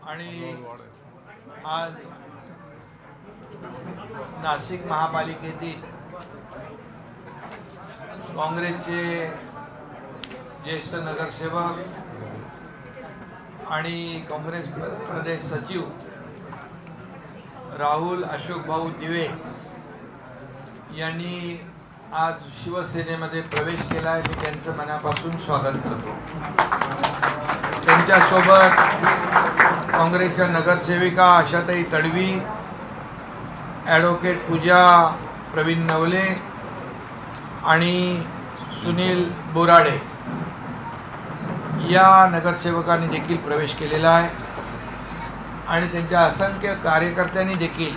आणि आज नाशिक महापालिकेतील काँग्रेसचे ज्येष्ठ नगरसेवक आणि काँग्रेस प्रदेश सचिव राहुल अशोक भाऊ दिवे यांनी आज शिवसेनेमध्ये प्रवेश केला आहे. मी त्यांचं मनापासून स्वागत करतो. त्यांच्यासोबत काँग्रेसच्या नगरसेविका आशाताई तडवी, ॲडव्होकेट पूजा प्रवीण नवले आणि सुनील बोराडे या नगरसेवकांनी देखील प्रवेश केलेला आहे आणि त्यांच्या असंख्य कार्यकर्त्यांनी देखील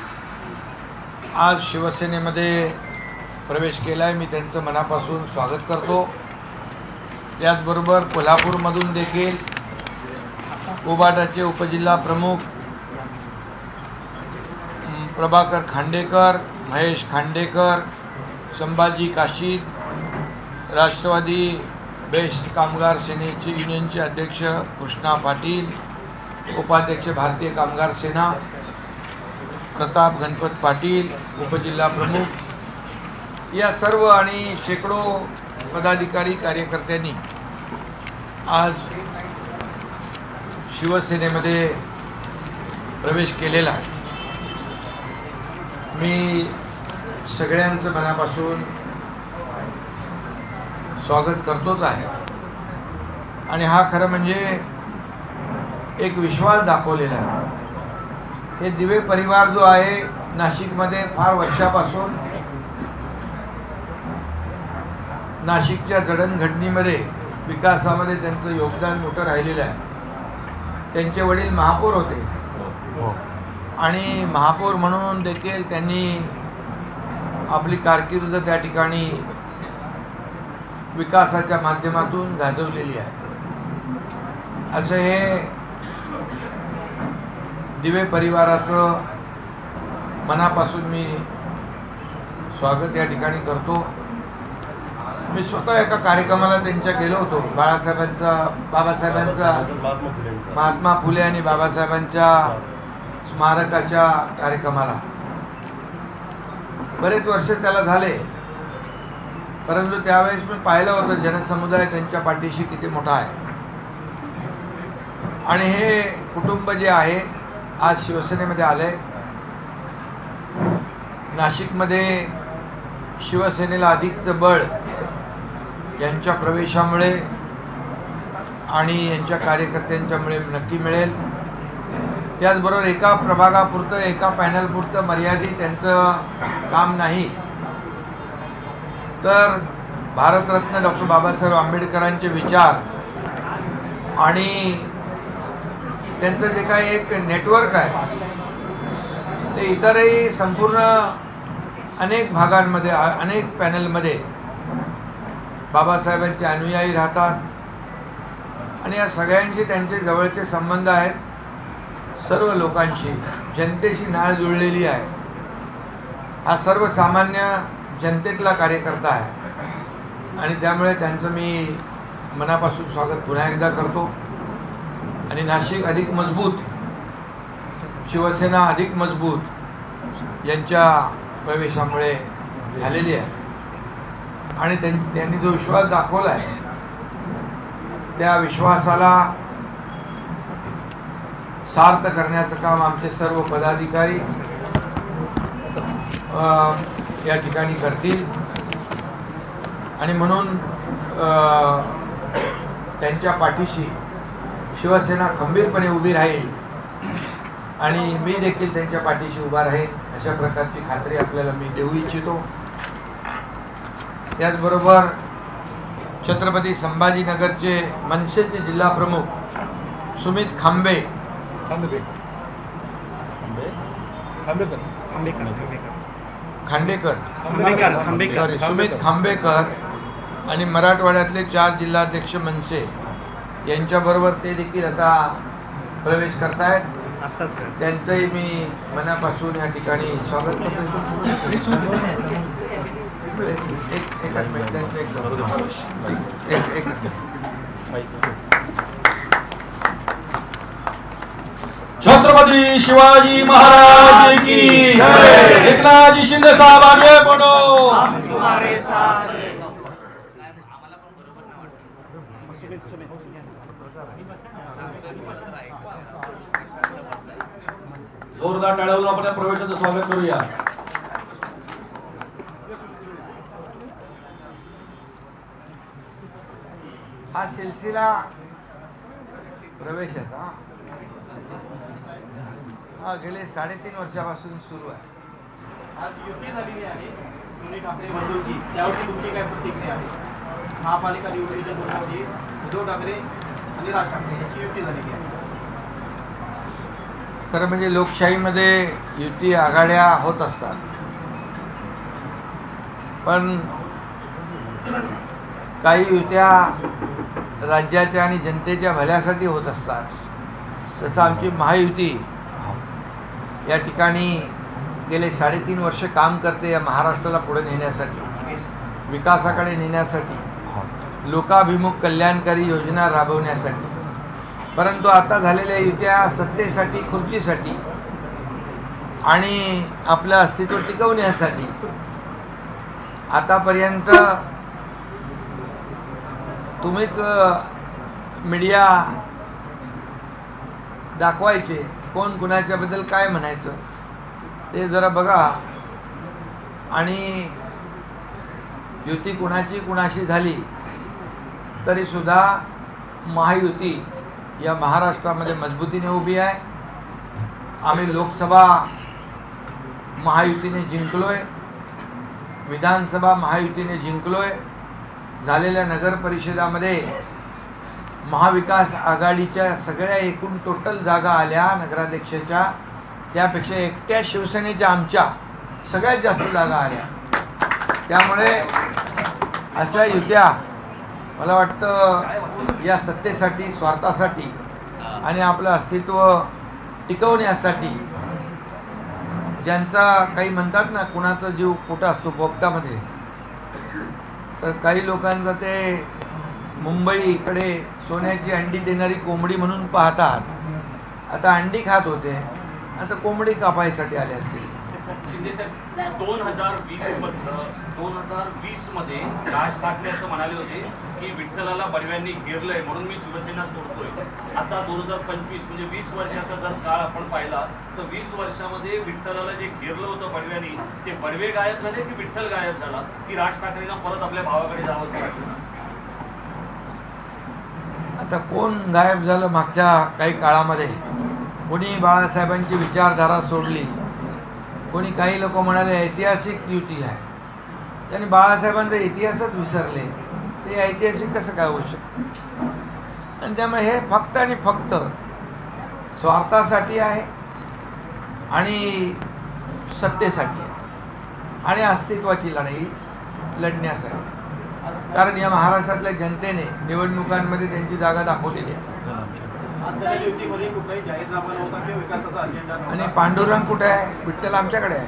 आज शिवसेनेमध्ये प्रवेश केला आहे. मी त्यांचं मनापासून स्वागत करतो. त्याचबरोबर कोल्हापूरमधून देखील उबाटाचे उपजिल्हा प्रमुख प्रभाकर खांडेकर, महेश खांडेकर, संभाजी काशीद, राष्ट्रवादी बेस्ट कामगार सेनेचे युनियनचे अध्यक्ष कृष्णा पाटील, उपाध्यक्ष भारतीय कामगार सेना प्रताप गणपत पाटील, उपजिल्हा प्रमुख या सर्व आणि शेकडो पदाधिकारी कार्यकर्त्यांनी आज शिवसेनेमध्ये प्रवेश केलेला आहे. मी सगळ्यांचं मनापासून स्वागत करतोच आहे आणि हा खरं म्हणजे एक विश्वास दाखवलेला आहे. हे दिवे परिवार जो आहे नाशिकमध्ये फार वर्षापासून नाशिकच्या जडणघडणीमध्ये विकासामध्ये त्यांचं योगदान मोठं राहिलेलं आहे. त्यांचे वडील महापौर होते आणि महापौर म्हणून देखील त्यांनी आपली कारकीर्द त्या ठिकाणी विकासाच्या माध्यमातून गाजवलेली आहे. असं हे दिवे परिवाराचं मनापासून मी स्वागत या ठिकाणी करतो. मी स्वतः एका कार्यक्रमाला त्यांच्या गेलो होतो. बाबासाहेबांचा महात्मा फुले आणि बाबासाहेबांच्या स्मारकाच्या कार्यक्रमाला. बरेच वर्ष त्याला झाले, परंतु त्यावेळेस मी पाहिलं होतं जनसमुदाय त्यांच्या पाठीशी किती मोठा आहे. आणि हे कुटुंब जे आहे आज शिवसेनेमध्ये आले. नाशिकमध्ये शिवसेनेला अधिकचं बळ यांच्या प्रवेशामुळे आणि यांच्या कार्यकर्त्यांच्यामुळे नक्की मिळेल. त्याचबरोबर एका प्रभागापुरतं एका पॅनलपुरतं मर्यादित त्यांचं काम नाही, तर भारतरत्न डॉक्टर बाबासाहेब आंबेडकरांचे विचार आणि त्यांचं जे काही एक नेटवर्क आहे ते इतरही संपूर्ण अनेक भागांमध्ये अनेक पॅनलमध्ये बाबासाहेबांचे अनुयायी राहतात आणि या सगळ्यांशी त्यांचे जवळचे संबंध आहेत. सर्व लोकांशी जनतेशी नाळ जुळलेली आहे. हा सर्वसामान्य जनतेतला कार्यकर्ता आहे आणि त्यामुळे त्यांचं मी मनापासून स्वागत पुन्हा एकदा करतो. आणि नाशिक अधिक मजबूत, शिवसेना अधिक मजबूत यांच्या प्रवेशामुळे झालेली आहे. आणि त्यांनी जो विश्वास दाखवला आहे त्या विश्वासाला सार्थ करण्याचं काम आमचे सर्व पदाधिकारी या ठिकाणी करतील. आणि म्हणून त्यांच्या पाठीशी शिवसेना खंबीरपणे उभी राहील आणि मी देखील त्यांच्या पाठीशी उभा राहील अशा प्रकारची खात्री आपल्याला मी देऊ इच्छितो. त्याचबरोबर छत्रपती संभाजीनगरचे मनसेचे जिल्हा प्रमुख सुमित सुमित खांबेकर आणि मराठवाड्यातले 4 जिल्हाध्यक्ष मनसे यांच्याबरोबर ते देखील आता प्रवेश करतायत. त्यांचंही मी मनापासून या ठिकाणी स्वागत करतो. छत्रपती शिवाजी महाराज की जय। एकनाथजी शिंदे साहब आगे बढ़ो। हम तुम्हारे साथ हैं। जोरदार टाळ्या वाजवून आपण या प्रवेशाचं स्वागत करूया। हा सिलसिला प्रवेशाचा हा गेले 3.5 वर्षापासून सुरू आहे। आज युती झालेली आहे दोन्ही ठाकरे बंधूंची, त्यावरती तुमची काय प्रतिक्रिया आहे? महापालिका निवडणुकीच्या तोंडामध्ये उद्धव ठाकरे आणि राज ठाकरे यांची युती झालेली आहे। खरं म्हणजे लोकशाहीमध्ये युती आघाड्या होत असतात, पण काही युत्या राज्याच्या आणि जनतेच्या भल्यासाठी होत असतात। तसं आमची महायुती या ठिकाणी गेले 3.5 वर्ष काम करते या महाराष्ट्राला पुढे नेण्यासाठी, विकासाकडे नेण्यासाठी, लोकाभिमुख कल्याणकारी योजना राबवण्यासाठी। परंतु आता झालेल्या युत्या सत्तेसाठी, खुर्चीसाठी आणि आपलं अस्तित्व टिकवण्यासाठी आतापर्यंत तुम्हीच मीडिया दाखवायचे कोण कुणाच्याबद्दल काय म्हणायचं ते जरा बघा। आणि युती कुणाची कुणाशी झाली तरीसुद्धा महायुती या महाराष्ट्रामध्ये मजबूतीने उभी आहे। आम्ही लोकसभा महायुतीने जिंकलोय, विधानसभा महायुतीने जिंकलोय, झालेल्या नगर परिषदामध्ये महाविकास आघाडीच्या सगळ्या एकूण टोटल जागा आल्या नगराध्यक्षाच्या, त्यापेक्षा एकट्या शिवसेनेच्या आमच्या सगळ्यात जास्त जागा आल्या। त्यामुळे अशा युत्या मला वाटतं या सत्तेसाठी, स्वार्थासाठी आणि आपलं अस्तित्व टिकवण्यासाठी, ज्यांचा काही म्हणतात ना कुणाचा जीव कुठं असतो पोपटामध्ये, तर काही लोकांचं ते मुंबईकडे सोन्याची अंडी देणारी कोंबडी म्हणून पाहतात। आता अंडी खात होते, आता कोंबडी कापायसाठी आले असतील। शिंदे साहेब 2020 मध्ये राज ठाकरे असं म्हणाले होते की विठ्ठलाला बडव्यांनी घेरलंय म्हणून मी शिवसेना सोडतोय। आता 2025 म्हणजे 20 वर्षाचा जर काळ आपण पाहिला तर 20 वर्षामध्ये विठ्ठलाला जे घेरलं होतं बडव्यांनी, ते बडवे गायब झाले की विठ्ठल गायब झाला की राज ठाकरेंना परत आपल्या भावाकडे जावं असं वाटलं? आता कोण गायब झालं मागच्या काही काळामध्ये? कोणी बाळासाहेबांची विचारधारा सोडली, कोणी काही लोक म्हणाले ऐतिहासिक युती आहे, त्यांनी बाळासाहेबांचा इतिहासच विसरले, ते ऐतिहासिक कसं काय होऊ शकतं? आणि त्यामुळे हे फक्त आणि फक्त स्वार्थासाठी आहे आणि सत्तेसाठी आहे आणि अस्तित्वाची लढाई लढण्यासाठी। कारण या महाराष्ट्रातल्या जनतेने निवडणुकांमध्ये त्यांची जागा दाखवलेली आहे। आज झालेल्या युतीमध्ये कुठलाही जाहीरनामा नव्हता किंवा विकासाचा अजेंडा आणि नव्हता। पांडुरंग कुठे आहे? विठ्ठल आमच्याकडे आहे।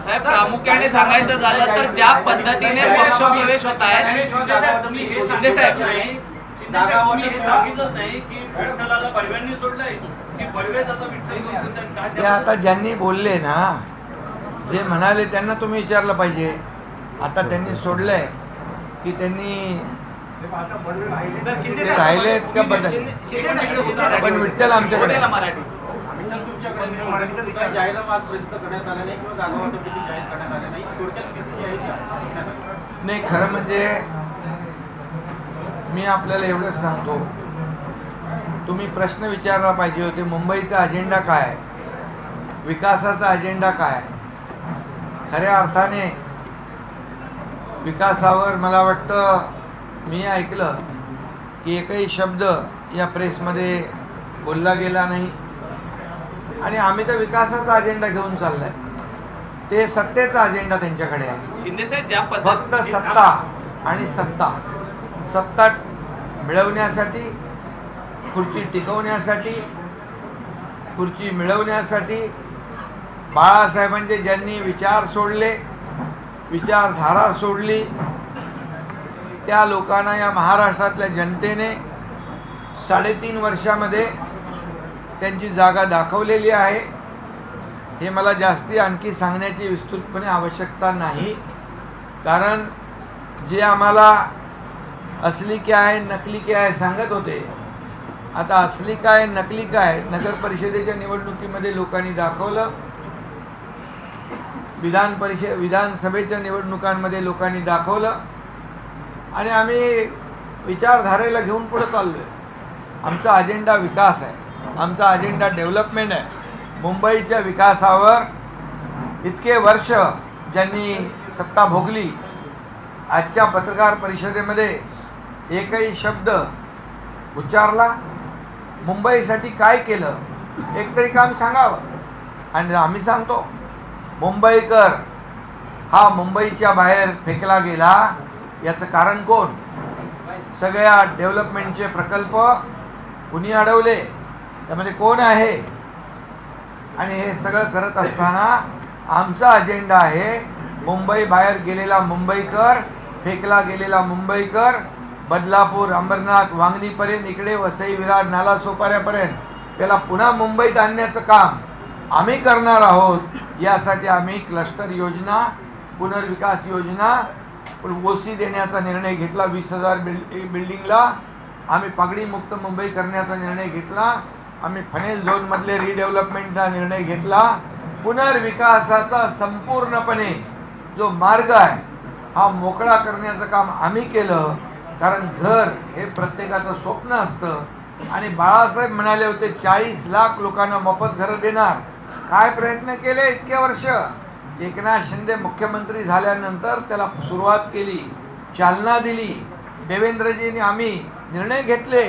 साहेब, प्रामुख्याने सांगायचं झालं तर ज्या पद्धतीने पक्ष प्रवेश होत आहेत, शिंदे साहेब तुम्ही हे सांगितलंच नाही, शिंदे साहेब तुम्ही हे सांगितलंच नाही की विठ्ठलाला बडव्यांनी सोडलंय की बडवेच आता विठ्ठल घेऊन फिरतायत. ते आता ज्यांनी बोलले ना, जे म्हणाले त्यांना तुम्ही विचारलं पाहिजे, आता त्यांनी सोडलंय की त्यांनी ते राहिलेत का बदलले? पण विठ्ठल आमच्याकडे आहे. मराठी विठ्ठल तुमच्याकडे मराठीत काही जाहीरनामा आजपर्यंत करण्यात आला नाही किंवा जागा वाटप देखील जाहीर करण्यात आले नाही। थोडक्यात दिसली आहे का? नाही, खरं म्हणजे मी आपल्याला एवढंच सांगतो, तुम्ही प्रश्न विचारला पाहिजे होते, मुंबईचा अजेंडा काय आहे, विकासाचा अजेंडा काय आहे? खऱ्या अर्थाने विकासावर मला वाटतं मी ऐकलं की एकही शब्द या प्रेसमध्ये बोलला गेला नाही। आणि आम्ही तर विकासाचा अजेंडा घेऊन चाललाय, ते सत्तेचा अजेंडा त्यांच्याकडे आहे। शिंदे साहेब, ज्या फक्त पद्धतीने सत्ता आणि सत्ता मिळवण्यासाठी, खुर्ची टिकवण्यासाठी, खुर्ची मिळवण्यासाठी बाळासाहेबांचे ज्यांनी विचार सोडले, विचारधारा सोडली, त्या लोकांना या महाराष्ट्रातल्या जनतेने 3.5 वर्षामध्ये त्यांची जागा दाखवलेली आहे. हे मला जास्ती आणखी सांगण्याची विस्तृतपणे आवश्यकता नाही, कारण जे आम्हाला असली क्या आहे नकली क्या आहे सांगत होते, आता असली काय नकली काय नगर परिषदेच्या निवडणुकीमध्ये लोकांनी दाखवलं, विधानसभेच्या निवडणुकांमध्ये लोकांनी दाखवलं, आणि आम्ही विचारधारेला घेऊन पुढे चाललो आहे. आमचा अजेंडा विकास आहे, आमचा अजेंडा डेव्हलपमेंट आहे. मुंबईच्या विकासावर इतके वर्ष ज्यांनी सत्ता भोगली, आजच्या पत्रकार परिषदेमध्ये एकही शब्द उच्चारला, मुंबईसाठी काय केलं एक तरी काम सांगावं. आणि आम्ही सांगतो, मुंबईकर हा मुंबईच्या बाहेर फेकला गेला, याचं कारण कोण? सगळ्या डेव्हलपमेंटचे प्रकल्प कुणी अडवले, त्यामध्ये कोण आहे? आणि हे सगळं करत असताना आमचा अजेंडा आहे मुंबई बाहेर गेलेला मुंबईकर, फेकला गेलेला मुंबईकर, बदलापूर, अंबरनाथ, वांगणीपर्यंत, इकडे वसई, विरार, नाला सोपाऱ्यापर्यंत त्याला पुन्हा मुंबईत आणण्याचं काम आम्ही करणार आहोत. यासाठी आम्ही क्लस्टर योजना, पुनर्विकास योजना, ओसी देण्याचा निर्णय घेतला. 20,000 बिल्डिंगला आम्ही पगडीमुक्त मुंबई करण्याचा निर्णय घेतला. आम्ही फनेल झोनमधले रिडेव्हलपमेंटचा निर्णय घेतला. पुनर्विकासाचा संपूर्णपणे जो मार्ग आहे हा मोकळा करण्याचं काम आम्ही केलं, कारण घर हे प्रत्येकाचं स्वप्न असतं. आणि बाळासाहेब म्हणाले होते 40 लाख लोकांना मोफत घरं देणार. काय प्रयत्न केले इतके वर्ष? एकनाथ शिंदे मुख्यमंत्री झाल्यानंतर त्याला सुरुवात केली, चालना दिली. देवेंद्रजींनी आम्ही निर्णय घेतले,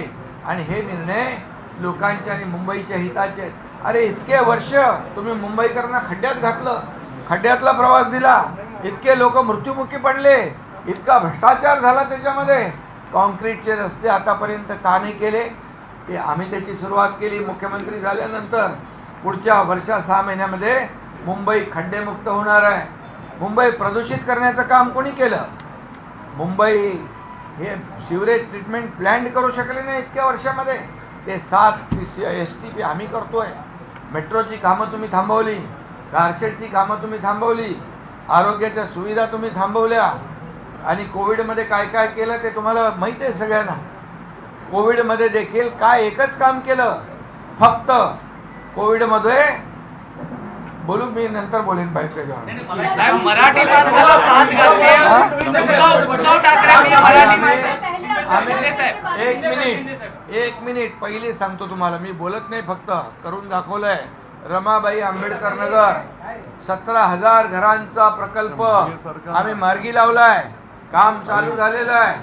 आणि हे निर्णय लोकांच्या आणि मुंबईच्या हिताचे आहेत. अरे इतके वर्ष तुम्ही मुंबईकरांना खड्ड्यात घातलं, खड्ड्यातला प्रवास दिला, इतके लोक मृत्युमुखी पडले, इतका भ्रष्टाचार झाला त्याच्यामध्ये. कॉन्क्रीटचे रस्ते आतापर्यंत का नाही केले? ते आम्ही त्याची सुरुवात केली मुख्यमंत्री झाल्यानंतर. पुढच्या वर्षा 6 महिन्यामध्ये मुंबई खड्डेमुक्त होणार आहे. मुंबई प्रदूषित करण्याचं काम कोणी केलं? मुंबई हे सिवरेज ट्रीटमेंट प्लॅन्ट करू शकले नाही इतक्या वर्षामध्ये. ते 7 STP आम्ही करतोय. मेट्रोची कामं तुम्ही थांबवली, कारशेडची कामं तुम्ही थांबवली, आरोग्याच्या सुविधा तुम्ही थांबवल्या. आणि कोविडमध्ये काय काय केलं ते तुम्हाला माहीत आहे सगळ्यांना. कोविडमध्ये देखील काय एकच काम केलं, फक्त कोविडमध्ये बोलू, मी नंतर बोलेन पाहिजे. साहेब, मराठी माणसाला साथ घातली. उद्धव ठाकरेंनी मराठी माणसाला. एक मिनिट पहिले सांगतो तुम्हाला, मी बोलत नाही, फक्त करून दाखवलंय. रमाबाई आंबेडकर नगर 17,000 घरांचा प्रकल्प आम्ही मार्गी लावलाय, काम चालू झालेलं आहे.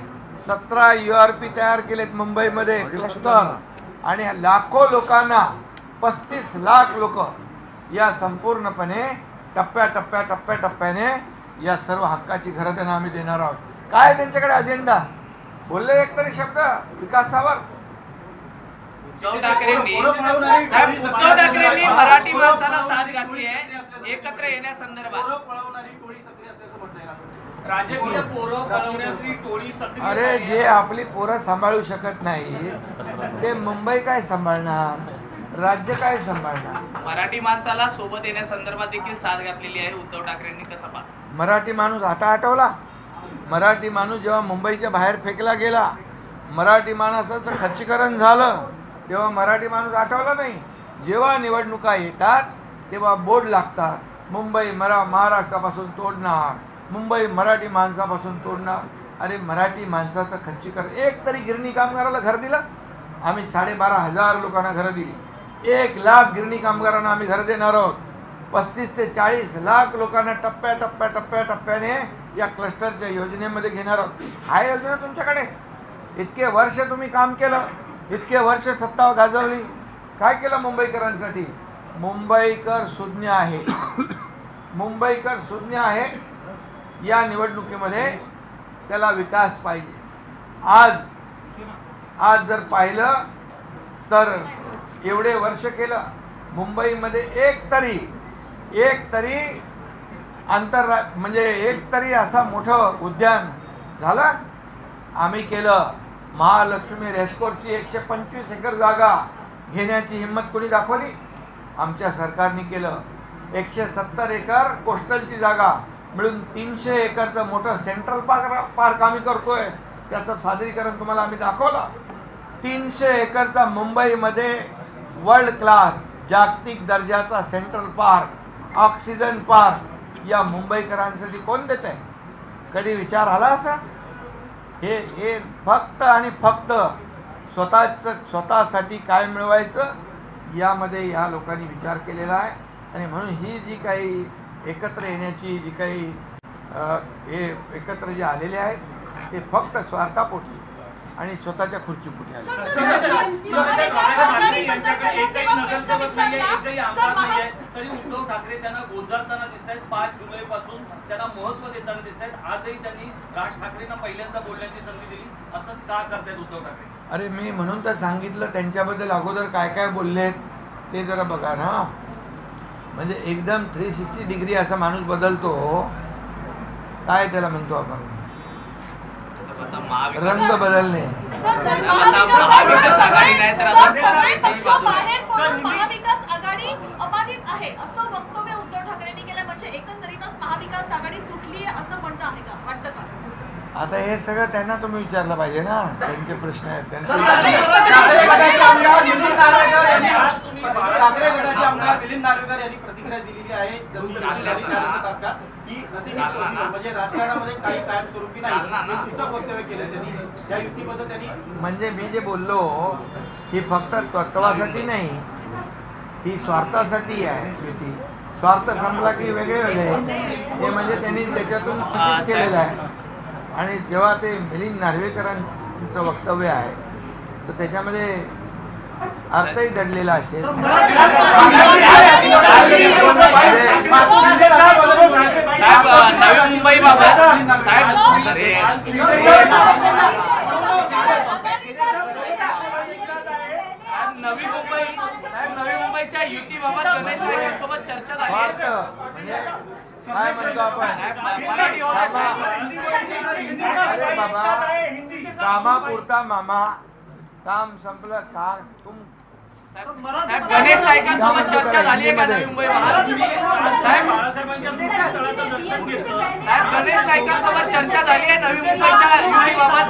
17 URP तयार केलेत मुंबईमध्ये क्लस्टर, आणि लाखो लोकांना 35 लाख लोक या संपूर्णपणे टप्प्याटप्प्याने या सर्व हक्काची घरं त्यांना आम्ही देणार आहोत. काय त्यांच्याकडे अजेंडा? बोलले एक तरी शब्द विकासावर? उद्धव ठाकरेंनी मराठी माणसाला साथ घातली आहे एकत्र येण्यासंदर्भात. राजकीय पोरं पळवण्याची टोळी सक्रिय अरे आहे. जे आपली पोरं सांभाळू शकत नाही ते मुंबई काय सांभाळणार, राज्य काय सांभाळणार? मराठी माणसाला सोबत येण्यासंदर्भात देखील साथ घातलेली आहे उद्धव ठाकरेंनी. कसं पाहता? मराठी माणूस आता आठवला? मराठी माणूस जेव्हा मुंबईच्या बाहेर फेकला गेला, मराठी माणसाचं खच्चीकरण झालं, तेव्हा मराठी माणूस आठवला नाही. जेव्हा निवडणुका येतात तेव्हा बोर्ड लागतात, मुंबई महाराष्ट्रापासून तोडणार, मुंबई मराठी माणसापासून तोडणार. अरे मराठी माणसाचं खच्चीकरण, एक तरी गिरणी कामगाराला घर दिलं? आम्ही 12,500 लोकांना घरं दिली. 1 लाख गिरणी कामगारांना आम्ही घरं देणार आहोत. 35 ते 40 लाख लोकांना टप्प्याटप्प्याने या क्लस्टरच्या योजनेमध्ये घेणार आहोत. हा योजना तुमच्याकडे? इतके वर्ष तुम्ही काम केलं, इतके वर्ष सत्ता गाजवली, काय केलं मुंबईकरांसाठी? मुंबईकर सुज्ञ आहे, मुंबईकर सुज्ञ आहे. या निवडणुकीमध्ये त्याला विकास पाहिजे. आज जर पाहिलं तर एवढे वर्ष केलं मुंबईमध्ये एक तरी म्हणजे एक तरी असा मोठं उद्यान झालं आम्ही केलं. महालक्ष्मी रेस्कोर्सची 125 एकर जागा घेण्याची हिंमत कोणी दाखवली? आमच्या सरकारने केलं. 170 एकर कोस्टलची जागा मिळून 300 एकरचं मोठं सेंट्रल पार्क आम्ही करतोय. त्याचं सादरीकरण तुम्हाला आम्ही दाखवलं. 300 एकरचा मुंबईमध्ये वर्ल्ड क्लास जागतिक दर्जाचा सेंट्रल पार्क, ऑक्सिजन पार्क या मुंबईकरांसाठी कोण देत आहे? कधी विचार आला असा? हे फक्त आणि फक्त स्वतःसाठी काय मिळवायचं यामध्ये या लोकांनी विचार केलेला आहे. आणि म्हणून ही जी काही एकत्र येण्याची जी काही हे एकत्र जे आलेले आहेत ते फक्त स्वार्थापोटी आणि स्वतःच्या खुर्चीपोटी आले. एकही नगरसेवक नाहीये, एकही आमदार नाहीये, तरी उद्धव ठाकरे त्यांना गोंजाळताना दिसत आहेत. 5 जुलैपासून त्यांना महत्व देताना दिसत आहेत. आजही त्यांनी राज ठाकरेंना पहिल्यांदा बोलण्याची संधी दिली. असं का करतायत उद्धव ठाकरे? अरे मी म्हणून तर सांगितलं त्यांच्याबद्दल अगोदर काय काय बोललेत ते जरा बघा ना. म्हणजे एकदम 360 डिग्री असा माणूस बदलतो. काय त्याला म्हणतो आपण? रंग बदलणे. महाविकास आघाडी अबाधित आहे असं वक्तव्य उद्धव ठाकरेंनी केलं. म्हणजे एकंदरीतच महाविकास आघाडी तुटली आहे असं म्हणणं आहे का? वाटतं का? आता हे सगळं त्यांना तुम्ही विचारलं पाहिजे ना. त्यांचे प्रश्न आहेत ठाकरे गटाचे आमदार मिलिंद नार्वेकर यांनी प्रतिक्रिया दिलेली आहे की म्हणजे राजकारणामध्ये काही कायमस्वरूपी नाही हे सूचक वक्तव्य केलं त्यांनी. या युतीबद्दल त्यांनी म्हणजे मी जे बोललो ही फक्त तत्वासाठी नाही, ही स्वार्थासाठी आहे युती. स्वार्थ संपला की वेगळे वेगळे हे म्हणजे त्यांनी त्याच्यातून सूचित केलेलं आहे. आणि जेव्हा ते मिलिंद नार्वेकरांचं वक्तव्य आहे तर त्याच्यामध्ये अर्थही दडलेला असेल. नवी मुंबई बाबत नवी मुंबईच्या युतीबाबत गणेश नाईकांसोबत चर्चा झाली. म्हणजे काय म्हणतो आपण? अरे बाबा, कामापुरता मामा, काम संपलं का तुम. गणेश नाईकांसोबत चर्चा झाली आहे का नवी मुंबई साहेब? बाळासाहेबांच्या स्मृतीस्थळाचं दर्शन घेतलं. साहेब गणेश नाईकांसोबत चर्चा झाली आहे नवी मुंबईच्या युतीबाबत?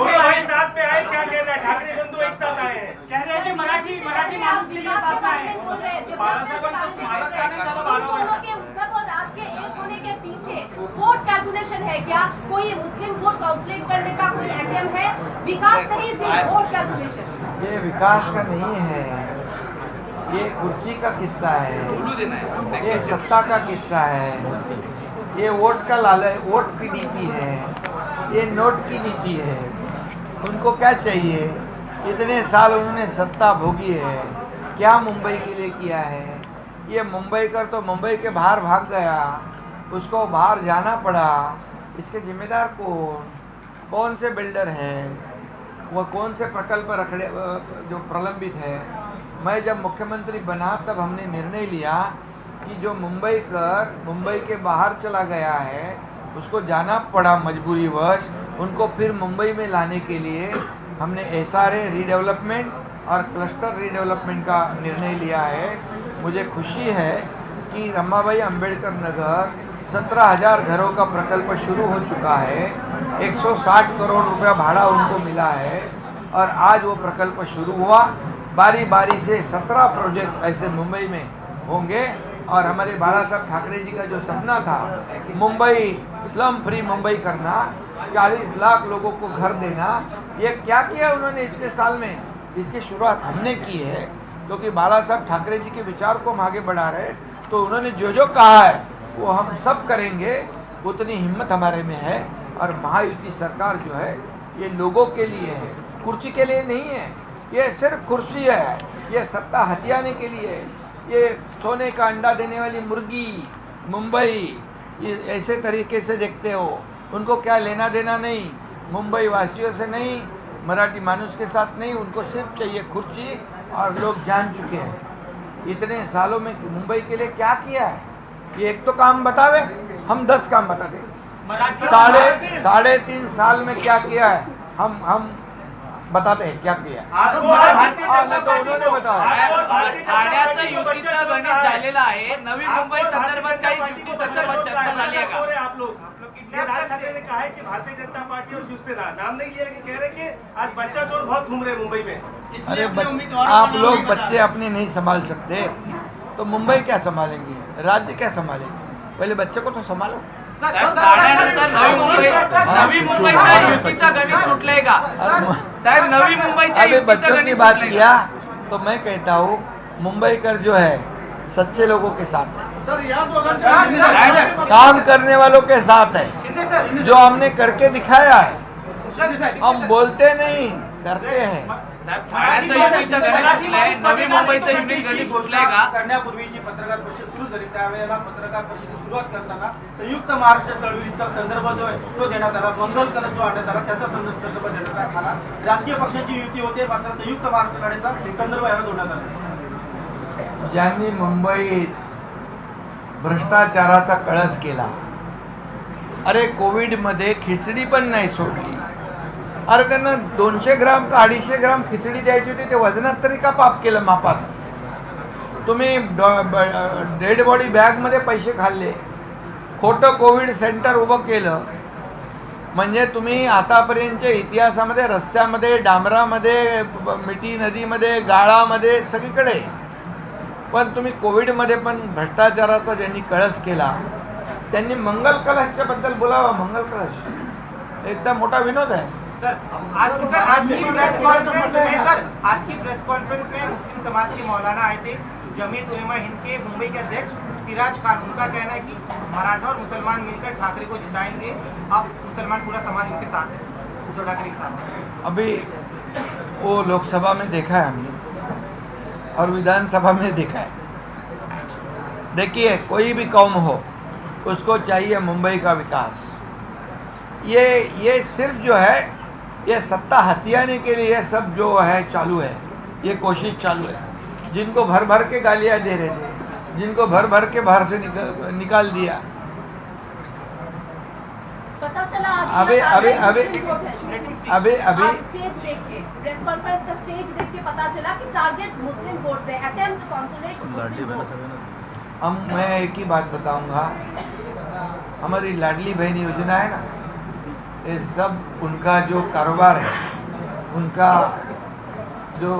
ठाकरे बंधू एक साथ आए हैं, कह रहे हैं कि मराठी माणूस के लिए साथ आए हैं. बाळासाहेबांचं स्मारक का नाही झालं 12 वर्षात? उद्धव और राज के एक होने के पीछे वोट कैलकुलेशन है क्या? कोई मुस्लिम वोट काउंसलिंग करने का कोई एटीएम है? विकास नहीं, सिर्फ वोट कैलकुलेशन. ये विकास का नहीं है, ये कुर्सी का किस्सा है, ये सत्ता का किस्सा है, ये वोट का लालच, वोट की नीति है, ये नोट की नीति है. उनको क्या चाहिए? इतने साल उन्होंने सत्ता भोगी है, क्या मुंबई के लिए किया है? ये मुंबई कर तो मुंबई के बाहर भाग गया, उसको बाहर जाना पड़ा. इसके जिम्मेदार कौन से बिल्डर हैं? वो कौन से प्रकल्प रखड़े जो प्रलंबित है? मैं जब मुख्यमंत्री बना तब हमने निर्णय लिया कि जो मुंबई के बाहर चला गया है उसको जाना पड़ा मजबूरीवश, उनको फिर मुंबई में लाने के लिए हमने SRA रीडेवलपमेंट और क्लस्टर रीडेवलपमेंट का निर्णय लिया है. मुझे खुशी है कि रमाबाई अंबेडकर नगर 17,000 घरों का प्रकल्प शुरू हो चुका है. 160 करोड़ रुपया भाड़ा उनको मिला है और आज वो प्रकल्प शुरू हुआ. बारी बारी से 17 प्रोजेक्ट ऐसे मुंबई में होंगे. और हमारे बाला साहब ठाकरे जी का जो सपना था मुंबई स्लम फ्री मुंबई करना, 40 लाख लोगों को घर देना, ये क्या किया उन्होंने इतने साल में? इसकी शुरुआत हमने की है क्योंकि बाला साहब ठाकरे जी के विचार को हम आगे बढ़ा रहे. तो उन्होंने जो जो कहा है वो हम सब करेंगे. उतनी हिम्मत हमारे में है. और महायुति सरकार जो है ये लोगों के लिए है, कुर्सी के लिए नहीं है. ये सिर्फ कुर्सी है, ये सत्ता हथियाने के लिए है. ये सोने का अंडा देने वाली मुर्गी मुंबई, ये ऐसे तरीके से देखते हो. उनको क्या लेना देना नहीं, मुंबई वासियों से नहीं, मराठी मानुस के साथ नहीं. उनको सिर्फ चाहिए कुर्सी. और लोग जान चुके हैं इतने सालों में मुंबई के लिए क्या किया है. ये एक तो काम बतावे, हम 10 काम बता दें. 3.5 साल में क्या किया है. हम बताते हैं क्या किया। आपको भारतीय हाँ, जनता नहीं तो पार्टी उन्होंने को- बताया। आपको भारतीय जनता ठाण्याचं पार्टी को युतीचं बच्चा गणित छोड़ना है। झालेलं आहे. नवी मुंबई आपको भारतीय संदर्भात जनता काही पार्टी को युती बच्चा संदर्भात छोड़ना चर्चा है। झाली आहे बच्चा छोड़ का? रहे हैं आप लोग। ये राज ठाकरे ने कहा है कि भारतीय जनता पार्टी और शिवसेना नाम नहीं लिया, कि कह रहे कि आज बच्चा चोर बहुत घूम रहे हैं मुंबई में। अरे आप लोग बच्चे अपने नहीं संभाल सकते तो मुंबई क्या संभालेंगी, राज्य क्या संभालेंगे? पहले बच्चे को तो संभालो। साहेब, ठाण्यानंतर नवी मुंबईच्या युतीचं गणित सुटलंय का? साहेब, नवी मुंबईच्या अभी युतीचं बच्चों की गणित बात सुटलंय किया का? तो मैं कहता हूँ मुंबईकर जो है सच्चे लोगों के साथ है, काम करने वालों के साथ है, जो हमने करके दिखाया है। हम बोलते नहीं, करते हैं। साहेब, ठाण्याचं युतीचं गणित सुटलंय, नवी मुंबईचं युतीचं गणित सुटलंय का? करण्यापूर्वीची पत्रकार परिषद सुरू झाली त्यावेळेला पत्रकार परिषदेची सुरुवात करताना संयुक्त महाराष्ट्र चळवळीचा संदर्भ जो आहे तो देण्यात आला, मंगल कलश जो आणण्यात आला त्याचा संदर्भ देण्यात आला. राजकीय पक्षांची युती होते मात्र संयुक्त महाराष्ट्र लढ्याचा संदर्भ याला जोडण्यात आला. ज्यांनी मुंबईत भ्रष्टाचाराचा कळस केला, अरे कोविडमध्ये खिचडी पण नाही सोडली. अरे त्यांना 200 ग्राम का 250 ग्राम खिचडी द्यायची होती, ते वजनात तरी का पाप केलं मापात? तुम्ही डेड बॉडी बॅगमध्ये पैसे खाल्ले, खोटं कोविड सेंटर उभं केलं. म्हणजे तुम्ही आतापर्यंतच्या इतिहासामध्ये रस्त्यामध्ये, डांबरामध्ये, मिठी नदीमध्ये, गाळामध्ये सगळीकडे, पण तुम्ही कोविडमध्ये पण भ्रष्टाचाराचा ज्यांनी कळस केला त्यांनी मंगल कलशच्या बद्दल बोलावं. मंगल कलश एकदम मोठा विनोद आहे. आज की प्रेस कॉन्फ्रेंस में मुस्लिम समाज के मौलाना आए थे, जमीयत उलेमा हिंद के मुंबई के अध्यक्ष सिराज खान, उनका कहना है कि मराठा और मुसलमान मिलकर ठाकरे को जिताएंगे. अब मुसलमान पूरा समाज उनके साथ है, उद्धव ठाकरे के साथ. अभी वो लोकसभा में देखा है हमने और विधानसभा में देखा है. देखिए, कोई भी कौम हो उसको चाहिए मुंबई का विकास. ये सिर्फ जो है ये सत्ता हथियाने के लिए सब जो है चालू है, ये कोशिश चालू है. जिनको भर भर के गालियाँ दे रहे थे, जिनको भर भर के बाहर से निकाल दिया. पता चला अभी स्टेज देख के, प्रेस कॉन्फ्रेंस का स्टेज देख के पता चला कि टारगेट मुस्लिम वोट है, attempt to consolidate Muslim vote. मैं एक ही बात बताऊंगा, हमारी लाडली बहन योजना है ना, ये सब उनका जो कारोबार है, उनका जो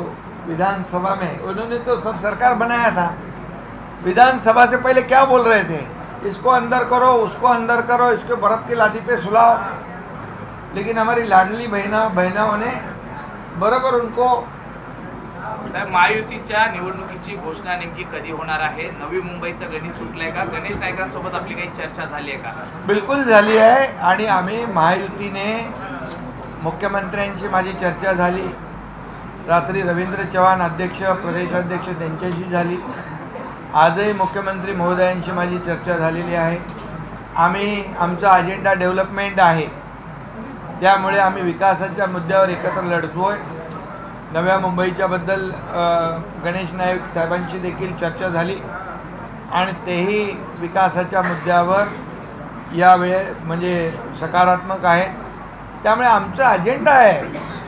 विधानसभा में उन्होंने तो सब सरकार बनाया था. विधानसभा से पहले क्या बोल रहे थे? इसको अंदर करो, उसको अंदर करो, इसको बर्फ की लादी पे सुलाओ. लेकिन हमारी लाडली बहनों ने बरोबर उनको. साहेब, महायुतीच्या निवडणुकीची घोषणा नेमकी कधी होणार आहे? नवी मुंबईचं गणित सुटलंय का? गणेश नाईकांसोबत आपली काही चर्चा झाली आहे का? बिलकुल झाली आहे आणि आम्ही महायुतीने मुख्यमंत्र्यांशी माझी चर्चा झाली. रात्री रवींद्र चव्हाण अध्यक्ष, प्रदेशाध्यक्ष त्यांच्याशी झाली. आजही मुख्यमंत्री महोदयांशी माझी चर्चा झालेली आहे. आमचा अजेंडा डेव्हलपमेंट आहे, त्यामुळे आम्ही विकासाच्या मुद्द्यावर एकत्र लढतोय. नव्या मुंबईच्या बद्दल गणेश नाईक साहेबांशी देखील चर्चा झाली आणि तेही विकासाच्या मुद्द्यावर यावेळे म्हणजे सकारात्मक आहेत. त्यामुळे आमचा अजेंडा आहे,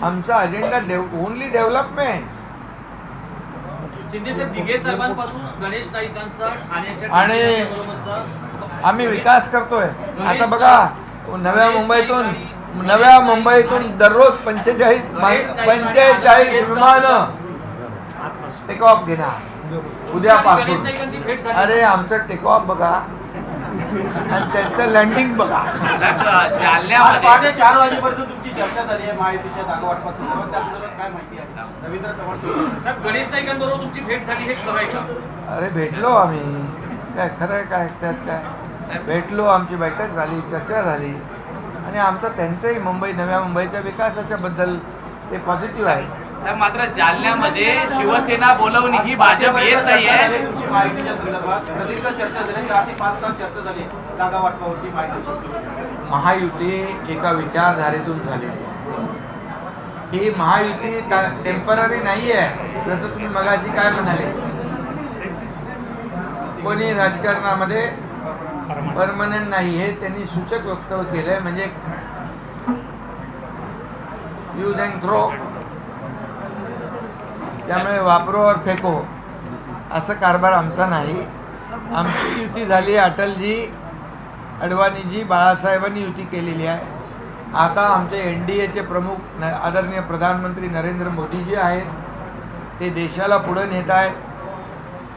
आमचा अजेंडा ओनली डेव्हलपमेंट. शिंदेसाहेब, दिघे साहेबांपासून गणेश नाईकांचा ठाण्याच्या आणि बरोबरचा आम्ही विकास करतोय. आता बघा, नव्या मुंबईतून दररोज 45 विमानं टेक ऑफ घेणार उद्यापासून. नाईकांची भेट झाली. अरे आमचं टेक ऑफ बघा आणि त्यांचं लँडिंग बघा. आज जालन्यामध्ये पहाटे 4 वाजेपर्यंत तुमची चर्चा झाली आहे महायुतीच्या जागा वाटपासून, त्या संदर्भात काय माहिती आहे? रवींद्र चव्हाण साहेब, गणेश नाईकांबरोबर तुमची भेट झाली, हे खरं आहे का? अरे भेटलो आम्ही, काय खरं आहे काय त्यात काय? भेटलो, आमची बैठक झाली, चर्चा झाली आणि आमचं त्यांचंही नव्या मुंबईच्या विकासाच्या बद्दल ते पॉझिटिव्ह आहे. साहेब, मात्र जालन्यामध्ये शिवसेना बोलवणी ही भाजप येत नाहीये. तुमची महायुतीच्या संदर्भात प्रदीर्घ चर्चा झाली, 4 ते 5 तास चर्चा झाली जागा वाटपावरती महायुतीची. महायुती एका विचारधारेतून झालेली आहे. ही महायुती टेम्पररी नाही आहे. जसं तुम्ही मगाशी काय म्हणाले, कोणी राजकारणामध्ये परमनंट नाही, हे त्यांनी सूचक वक्तव्य केलंय. म्हणजे यूज अँड थ्रो त्यामुळे वापरो और फेको असं कारभार आमचा नाही. आमची युती झाली आहे, अटलजी, अडवाणीजी, बाळासाहेबांनी युती केलेली आहे. आता आमचे NDAचे प्रमुख आदरणीय प्रधानमंत्री नरेंद्र मोदीजी आहेत. ते देशाला पुढे नेत आहेत.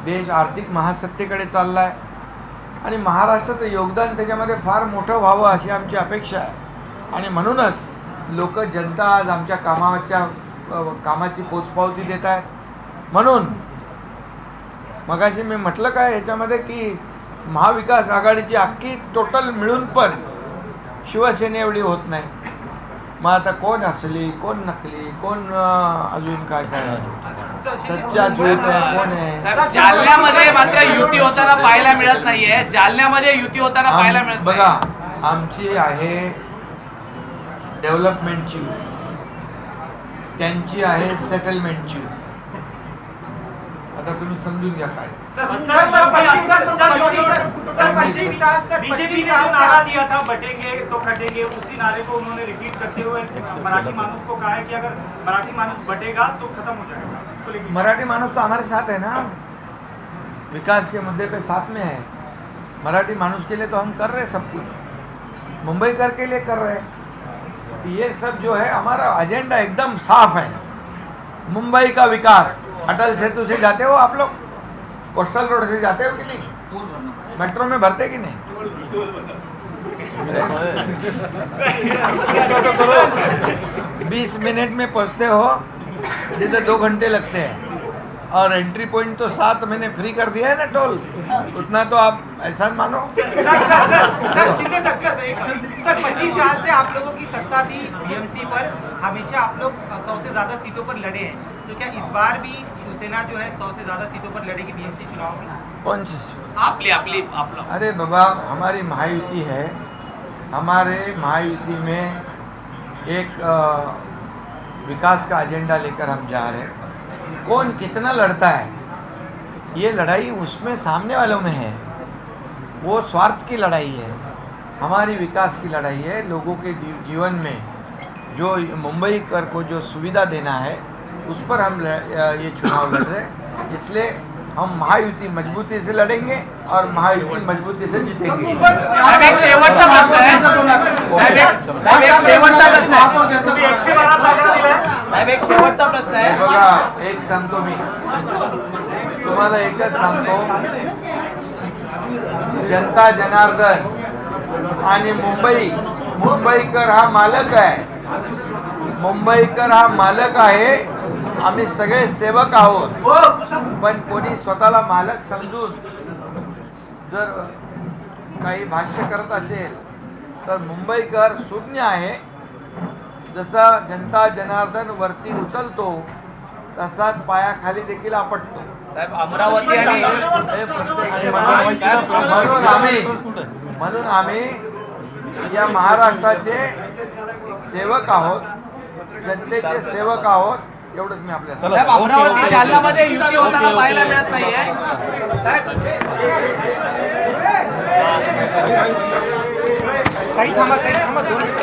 देश आर्थिक महासत्तेकडे चालला आहे आणि महाराष्ट्राचं योगदान त्याच्यामध्ये फार मोठं व्हावं अशी आमची अपेक्षा आहे. आणि म्हणूनच जनता आज आमच्या कामाची पोचपावती देत आहेत. म्हणून मगाशी मी म्हटलं काय ह्याच्यामध्ये की महाविकास आघाडीची अख्खी टोटल मिळून पण शिवसेने एवढी होत नाही. मग आता कोण असली, कोण नकली, कोण अजून काय काय सच्चा झूठ आहे, कोण आहे. साहेब, जालन्यामध्ये मात्र युती होताना पाहायला मिळत नाहीये. जालन्यामध्ये युती होताना पाहायला मिळत बघा, नाही. आमची आहे डेव्हलपमेंटची युती, त्यांची आहे सेटलमेंटची युती. आता तुम्ही समजून घ्या काय. बीजेपी ने जो नारा दिया था बटेंगे तो कटेंगे, उसी नारे को उन्होंने रिपीट करते हुए मराठी मानुस को कहा है कि अगर मराठी मानुस बटेगा तो खत्म हो जाएगा. उसको लेके मराठी मानुस तो हमारे साथ है ना, विकास के मुद्दे पे साथ में है. मराठी मानुस के लिए तो हम कर रहे हैं सब कुछ, मुंबई कर के लिए कर रहे हैं. ये सब जो है हमारा एजेंडा एकदम साफ है. मुंबई का विकास, अटल सेतु से जाते हो आप लोग, कोस्टल रोड से जाते हो कि नहीं, मेट्रो में भरते कि नहीं. 20 मिनट में पहुंचते हो, जिधर 2 घंटे लगते हैं. और एंट्री पॉइंट तो 7 महीने फ्री कर दिया है ना टोल, उतना तो आप ऐसा मानो. सर 25 साल से आप लोगों की सत्ता थी बीएमसी पर, हमेशा आप लोग 100 से ज्यादा सीटों पर लड़े हैं. तो क्या इस बार भी शिवसेना जो है 100 से ज्यादा सीटों पर लड़ेगी बीएमसी चुनाव में? कौन सी? आपली अरे बाबा, हमारी महायुति है. हमारे महायुति में एक विकास का एजेंडा लेकर हम जा रहे हैं. कौन कितना लड़ता है, ये लड़ाई उसमें सामने वालों में है. वो स्वार्थ की लड़ाई है, हमारी विकास की लड़ाई है. लोगों के जीवन में जो मुंबई कर को जो सुविधा देना है, उस पर हम ये चुनाव लड़ रहे हैं. इसलिए हम महायुति मजबूती से लड़ेंगे और महायुति मजबूती से जीतेंगे. साहेब, एक शेवटचा प्रश्न आहे. साहेब, एक शेवटचा प्रश्न आहे. तुम्ही 112 जागा दिल्या. साहेब, एक शेवटचा प्रश्न आहे. बघा, एक सांगतो मी तुम्हाला, एकच सांगतो, जनता जनार्दन आणि मुंबईकर हा मालक आहे. मुंबईकर हा मालक आहे. आम्ही सगळे सेवक आहोत. पण कोणी स्वतःला मालक समजून जर काही भाष्य करत असेल तर मुंबईकर शून्य आहे. जसा जनता जनार्दन वरती उचलतो तसाच पायाखाली देखील आपटतो. साहेब, अमरावती आणि म्हणून आम्ही या महाराष्ट्राचे सेवक आहोत, जनतेचे सेवक आहोत. एवढंच मी आपल्या साहेब, अमरावती जालन्यामध्ये युती होताना पाहायला मिळत नाहीये. साहेब, काही थांबा 2 मिनिट.